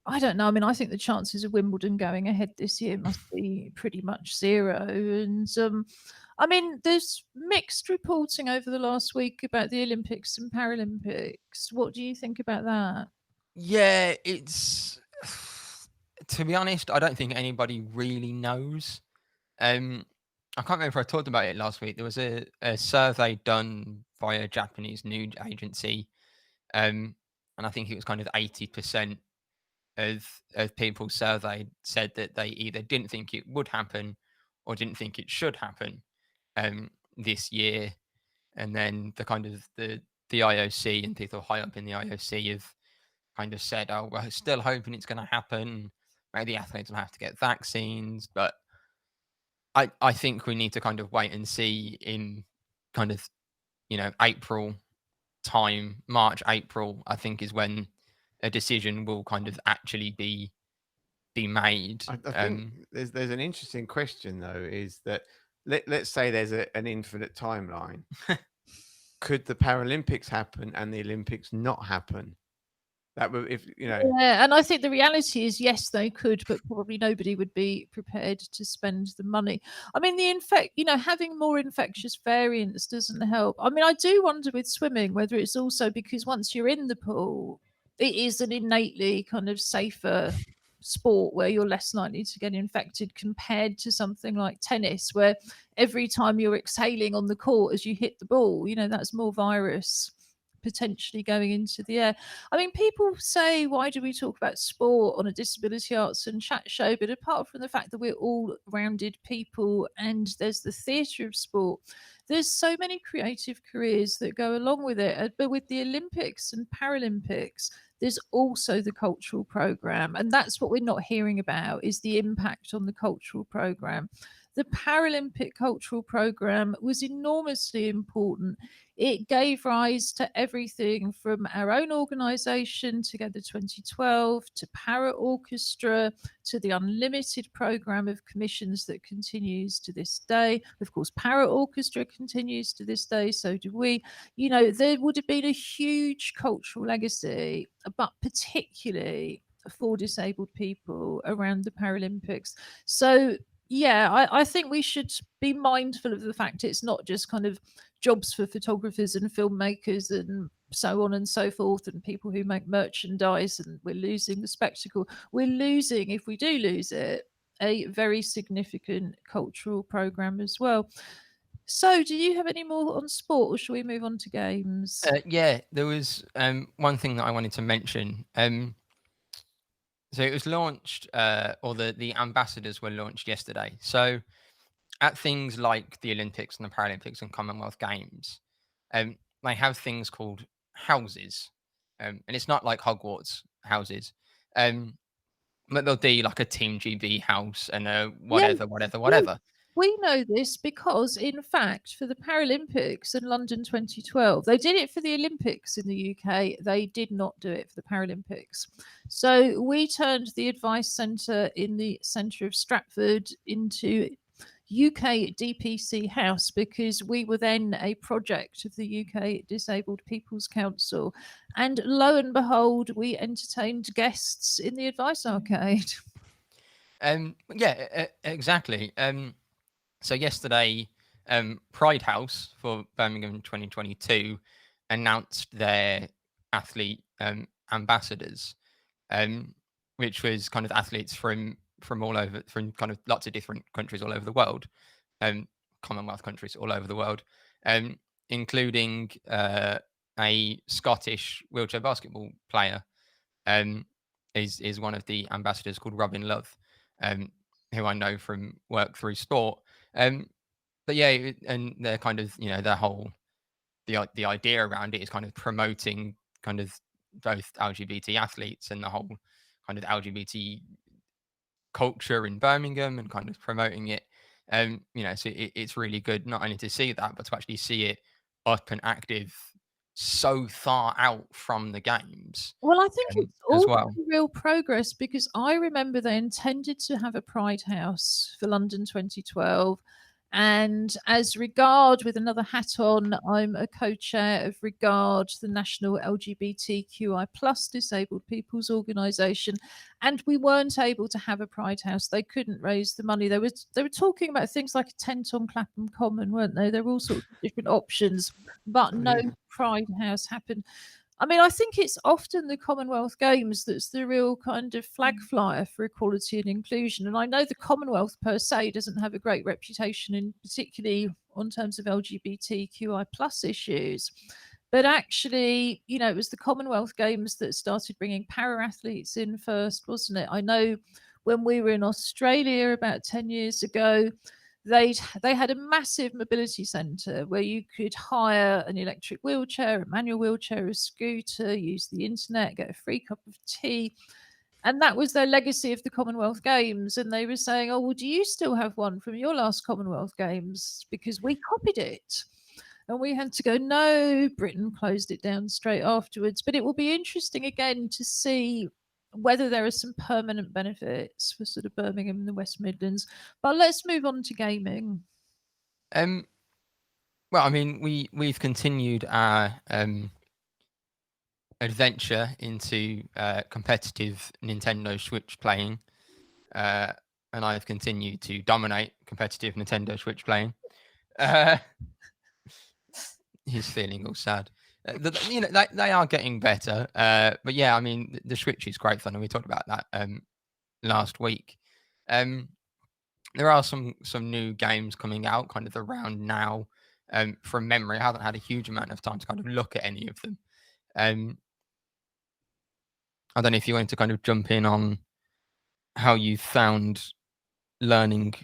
I don't know. I mean, I think the chances of Wimbledon going ahead this year must be pretty much zero. And I mean, there's mixed reporting over the last week about the Olympics and Paralympics. What do you think about that? Yeah, it's to be honest, I don't think anybody really knows. I can't remember if I talked about it last week. There was a survey done by a Japanese news agency, and I think it was kind of 80% of people surveyed said that they either didn't think it would happen or didn't think it should happen this year. And then the IOC and people high up in the IOC have kind of said, "Oh, we're still hoping it's going to happen. Maybe the athletes will have to get vaccines." But I think we need to kind of wait and see in kind of April time, March, April. I think is when a decision will kind of actually be made. I think there's an interesting question though. Is that let's say there's an infinite timeline. Could the Paralympics happen and the Olympics not happen? That would, if you know. Yeah, and I think the reality is, yes, they could, but probably nobody would be prepared to spend the money. I mean, having more infectious variants doesn't help. I mean, I do wonder with swimming whether it's also because once you're in the pool, it is an innately kind of safer sport where you're less likely to get infected compared to something like tennis, where every time you're exhaling on the court as you hit the ball, that's more virus potentially going into the air. I mean, people say, why do we talk about sport on a disability arts and chat show? But apart from the fact that we're all rounded people and there's the theatre of sport, there's so many creative careers that go along with it. But with the Olympics and Paralympics, there's also the cultural program. And that's what we're not hearing about, is the impact on the cultural program. The Paralympic cultural program was enormously important. It gave rise to everything from our own organisation, Together 2012, to Para Orchestra, to the unlimited programme of commissions that continues to this day. Of course, Para Orchestra continues to this day, so do we. There would have been a huge cultural legacy, but particularly for disabled people around the Paralympics. So yeah, I think we should be mindful of the fact it's not just kind of jobs for photographers and filmmakers and so on and so forth, and people who make merchandise, and we're losing the spectacle. We're losing, if we do lose it, a very significant cultural program as well. So, do you have any more on sport, or shall we move on to games? Yeah, there was one thing that I wanted to mention. So it was launched, or the ambassadors were launched yesterday. So at things like the Olympics and the Paralympics and Commonwealth Games, they have things called houses, and it's not like Hogwarts houses, but they'll do like a Team GB house and a whatever. We know this because, in fact, for the Paralympics in London 2012, they did it for the Olympics in the UK. They did not do it for the Paralympics. So we turned the Advice Centre in the centre of Stratford into UK DPC House because we were then a project of the UK Disabled People's Council. And lo and behold, we entertained guests in the Advice Arcade. Yeah, exactly. So yesterday, Pride House for Birmingham 2022 announced their athlete ambassadors, which was kind of athletes from all over, from kind of lots of different countries all over the world, Commonwealth countries all over the world, including a Scottish wheelchair basketball player, is one of the ambassadors called Robin Love, who I know from work through sport. But yeah, and they're kind of, their whole the idea around it is kind of promoting kind of both LGBT athletes and the whole kind of LGBT culture in Birmingham and kind of promoting it. So it's really good not only to see that, but to actually see it up and active so far out from the games Well, I think it's as all well. real progress, because I remember they intended to have a Pride House for London 2012. And as Regard, with another hat on, I'm a co-chair of Regard, the national LGBTQI plus disabled people's organisation. And we weren't able to have a Pride House. They couldn't raise the money. They were talking about things like a tent on Clapham Common, weren't they? There were all sorts of different options, but Oh, no yeah. Pride House happened. I mean, I think it's often the Commonwealth Games that's the real kind of flag flyer for equality and inclusion. And I know the Commonwealth per se doesn't have a great reputation, in particularly on terms of LGBTQI plus issues. But actually, it was the Commonwealth Games that started bringing para athletes in first, wasn't it? I know when we were in Australia about 10 years ago, they had a massive mobility centre where you could hire an electric wheelchair, a manual wheelchair, a scooter, use the internet, get a free cup of tea. And that was their legacy of the Commonwealth Games. And they were saying, oh, well, do you still have one from your last Commonwealth Games? Because we copied it. And we had to go, no, Britain closed it down straight afterwards. But it will be interesting again to see whether there are some permanent benefits for sort of Birmingham and the West Midlands. But let's move on to gaming. Well, I mean, we've continued our adventure into competitive Nintendo Switch playing, and I've continued to dominate competitive Nintendo Switch playing. He's feeling all sad. They are getting better, but yeah, I mean, the Switch is great fun, and we talked about that last week. There are some new games coming out kind of around now. From memory, I haven't had a huge amount of time to kind of look at any of them. I don't know if you want to kind of jump in on how you found learning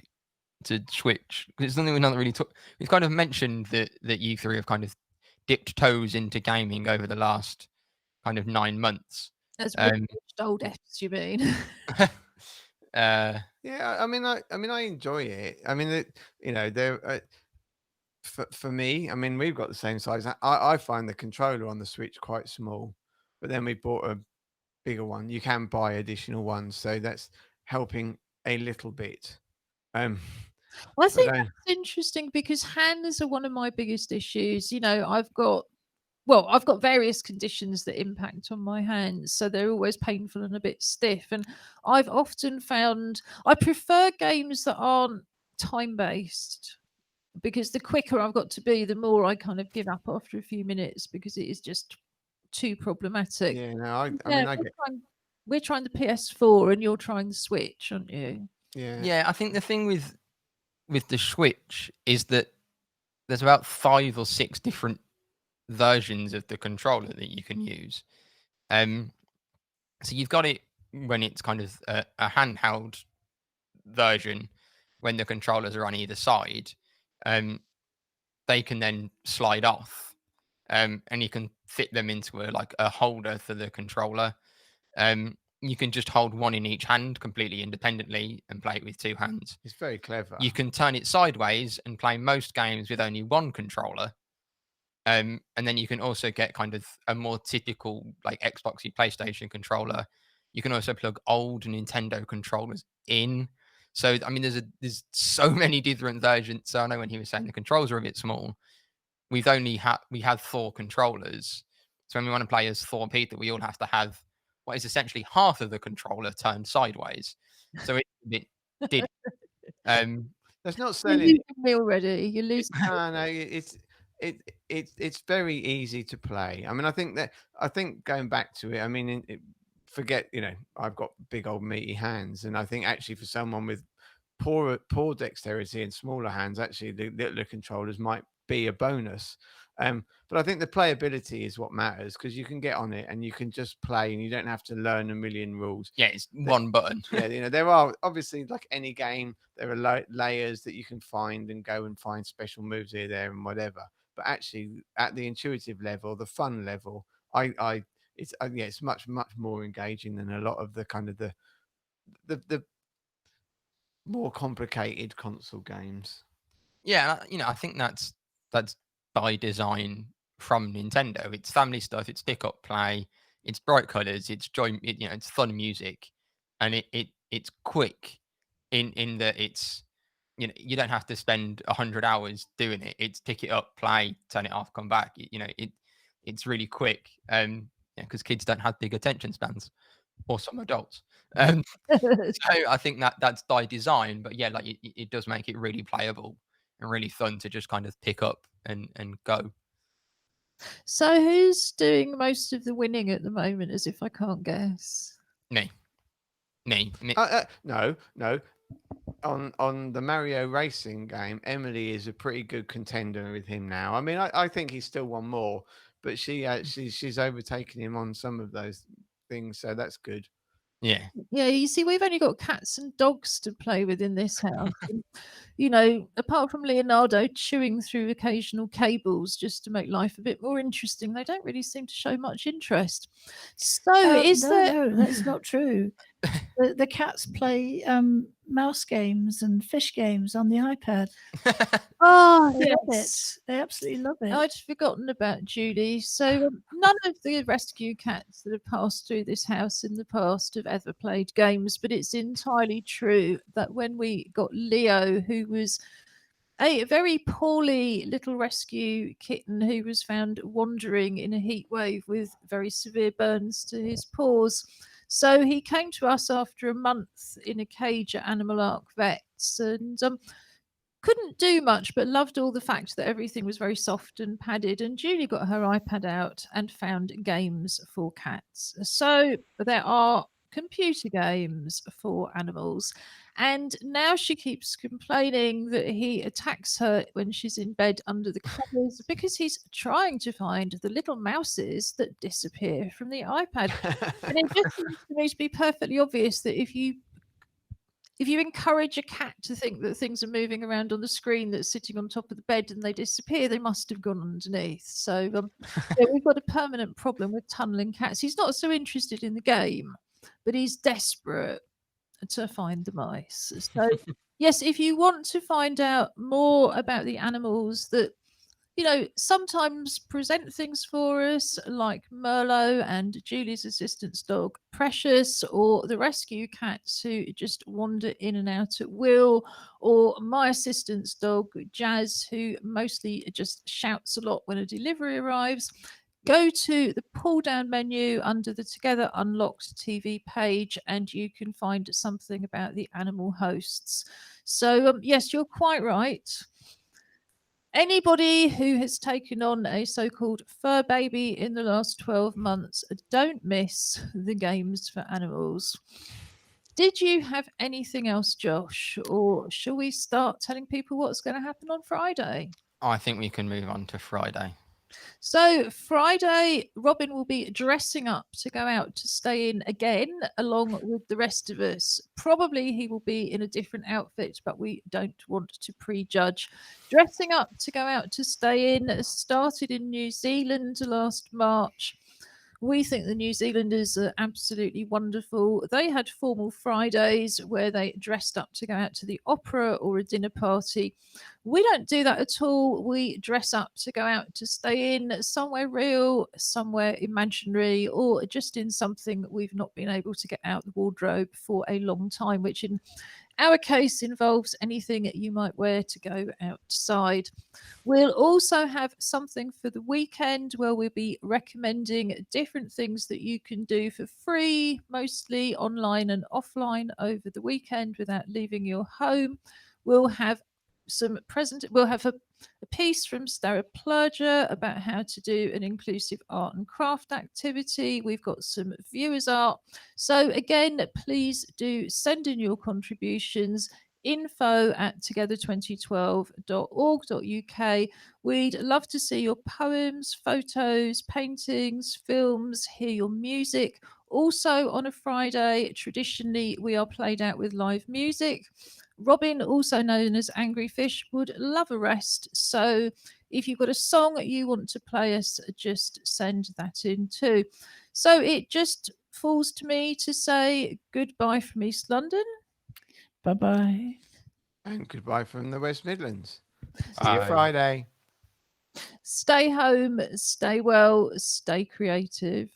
to Switch, because it's something we've not really talked. We've kind of mentioned that you three have kind of dipped toes into gaming over the last kind of 9 months. As old F's, you mean? Yeah, I mean, I enjoy it. I mean, there. For me, I mean, we've got the same size. I find the controller on the Switch quite small, but then we bought a bigger one. You can buy additional ones, so that's helping a little bit. I But think that's interesting, because hands are one of my biggest issues. I've got various conditions that impact on my hands, so they're always painful and a bit stiff. And I've often found I prefer games that aren't time based, because the quicker I've got to be, the more I kind of give up after a few minutes, because it is just too problematic. yeah, no, I mean, I get. We're trying the PS4 and you're trying the Switch, aren't you? Yeah, I think the thing with the Switch is that there's about 5 or 6 different versions of the controller that you can use. So you've got it when it's kind of a handheld version, when the controllers are on either side. They can then slide off, and you can fit them into a holder for the controller. You can just hold one in each hand completely independently and play it with 2 hands. it's very clever. You can turn it sideways and play most games with only one controller. And then you can also get kind of a more typical like Xboxy PlayStation controller. You can also plug old Nintendo controllers in. So I mean, there's so many different versions. So I know when he was saying the controls are a bit small, we had 4 controllers. So when we want to play as 4 people, we all have to have what is essentially half of the controller turned sideways. So did. That's not You're selling. losing me already. You're losing. No, it's very easy to play. I mean, I think going back to it, I mean, forget, I've got big old meaty hands, and I think actually for someone with poor dexterity and smaller hands, actually the littler controllers might be a bonus. But I think the playability is what matters, because you can get on it and you can just play and you don't have to learn a million rules. Yeah, it's one button. Yeah, there are obviously, like any game, there are layers that you can find and go and find special moves here, there, and whatever. But actually, at the intuitive level, the fun level, it's much more engaging than a lot of the kind of the more complicated console games. Yeah, I think that's by design from Nintendo. It's family stuff. It's pick up, play. It's bright colors. It's joy. It's fun music, and it's quick in that it's you don't have to spend 100 hours doing it. It's pick it up, play, turn it off, come back. It's really quick. Because kids don't have big attention spans, or some adults. So I think that's by design, but yeah, like it does make it really playable and really fun to just kind of pick up and go. So who's doing most of the winning at the moment, as if I can't guess? Me. No. On the Mario racing game, Emily is a pretty good contender with him now. I mean, I think he's still one more, but she's overtaken him on some of those things, so that's good. Yeah. Yeah, you see, we've only got cats and dogs to play with in this house. And, apart from Leonardo chewing through occasional cables just to make life a bit more interesting, they don't really seem to show much interest. So, No, that's not true. The cats play mouse games and fish games on the iPad. Oh, They love yes. it. They absolutely love it. I'd forgotten about Julie. So none of the rescue cats that have passed through this house in the past have ever played games, but it's entirely true that when we got Leo, who was a very poorly little rescue kitten who was found wandering in a heat wave with very severe burns to his paws. So he came to us after a month in a cage at Animal Ark Vets and couldn't do much, but loved all the fact that everything was very soft and padded. And Julie got her iPad out and found games for cats. So there are computer games for animals. And now she keeps complaining that he attacks her when she's in bed under the covers because he's trying to find the little mouses that disappear from the iPad. And it just seems to me to be perfectly obvious that if you encourage a cat to think that things are moving around on the screen that's sitting on top of the bed and they disappear, they must have gone underneath. So yeah, we've got a permanent problem with tunneling cats. He's not so interested in the game, but he's desperate to find the mice. So yes, if you want to find out more about the animals that sometimes present things for us, like Merlot and Julie's assistant's dog, Precious, or the rescue cats who just wander in and out at will, or my assistant's dog, Jazz, who mostly just shouts a lot when a delivery arrives. Go to the pull down menu under the Together Unlocked TV page and you can find something about the animal hosts. So, yes, you're quite right. Anybody who has taken on a so-called fur baby in the last 12 months, don't miss the games for animals. Did you have anything else, Josh? Or shall we start telling people what's going to happen on Friday? I think we can move on to Friday. So Friday, Robin will be dressing up to go out to stay in again, along with the rest of us. Probably he will be in a different outfit, but we don't want to prejudge. Dressing up to go out to stay in started in New Zealand last March. We think the New Zealanders are absolutely wonderful. They had formal Fridays where they dressed up to go out to the opera or a dinner party. We don't do that at all. We dress up to go out to stay in somewhere real, somewhere imaginary, or just in something we've not been able to get out the wardrobe for a long time, which in our case involves anything you might wear to go outside. We'll also have something for the weekend where we'll be recommending different things that you can do for free, mostly online and offline over the weekend without leaving your home. We'll have a piece from Stara Plurger about how to do an inclusive art and craft activity. We've got some viewers art. So again, please do send in your contributions. info@together2012.org.uk. We'd love to see your poems, photos, paintings, films, hear your music. Also on a Friday, traditionally, we are played out with live music. Robin, also known as Angry Fish, would love a rest. So if you've got a song you want to play us, just send that in too. So it just falls to me to say goodbye from East London. Bye-bye. And goodbye from the West Midlands. See you Friday. Stay home, stay well, stay creative.